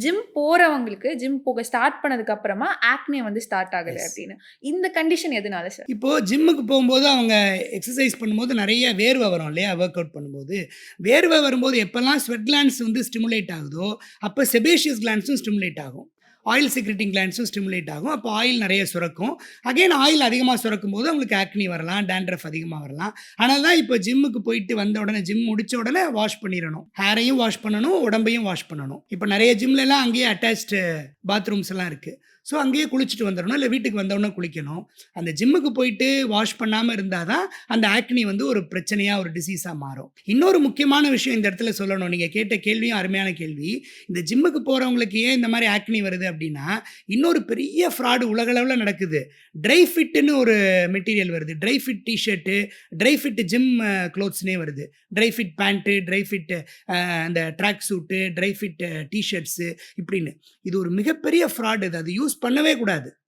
Gym போறவங்களுக்கு, gym போக start பண்ணதுக்கு அப்புறமா ஆக்னே வந்து ஸ்டார்ட் ஆகுது எஸ். அப்படின்னு. இந்த கண்டிஷன் எதனால சார்? இப்போ ஜிம்முக்கு போகும்போது அவங்க எக்ஸர்சைஸ் பண்ணும்போது நெறைய வேர்வை வரும் இல்லையா? வொர்க் அவுட் பண்ணும்போது. வேர்வை வரும்போது எப்பலாம் ஸ்வெட் கிளாண்ட்ஸ் வந்து ஸ்டிமுலேட் ஆகுதோ, அப்ப செபேஷியஸ் கிளாண்ட்ஸும் ஸ்டிமுலேட் ஆகும். ஆயில் செக்ரீட்டிங் கிளாண்ட்ஸும் ஸ்டிமுலேட் ஆகும். அப்போ ஆயில் நெறைய சுரக்கும். அகைன் ஆயில் அதிகமா சுரக்கும்போது அவங்களுக்கு ஆக்னி வரலாம், டாண்ட்ரஃப் அதிகமா வரலாம். அதனால தான் இப்போ ஜிம்முக்கு போயிட்டு வந்த உடனே, ஜிம் முடிச்ச உடனே வாஷ் பண்ணிறணும். ஹேரையும் வாஷ் பண்ணணும், உடம்பையும் வாஷ் பண்ணணும். இப்போ நெறைய ஜிம்லலாம் அங்கேயே அட்டாச்டு பாத்ரூம்ஸ் எல்லாம் இருக்கு. ஸோ அங்கேயே குளிச்சுட்டு வந்துரணும். இல்ல வீட்டுக்கு வந்த உடனே குளிக்கணும். அந்த ஜிம்முக்கு போயிட்டு வாஷ் பண்ணாம இருந்தா தான், அந்த ஆக்னி வந்து ஒரு பிரச்சனையா, ஒரு டிசீஸா மாறும். இன்னொரு முக்கியமான விஷயம் இந்த இடத்துல சொல்லணும். நீங்க கேட்ட கேள்வியும் அருமையான கேள்வி. இந்த ஜிம்முக்கு போறவங்களுக்கு ஏன் இந்த மாரி ஆக்னி வருது அப்படின்னா, இன்னொரு பெரிய ஃப்ராடு உலகளவுல நடக்குது. ட்ரை ஃபிட்ன்னு ஒரு மெட்டீரியல் வருது. Dry fit T shirt, dry fit gym குளோத்ஸ்ன்னே வருது. Dry fit pant, dry fit அந்த track suit, dry fit T shirts இப்படின்னு. இது ஒரு மிகப்பெரிய ஃப்ராட் இது. அது யூஸ் பண்ணவே கூடாது.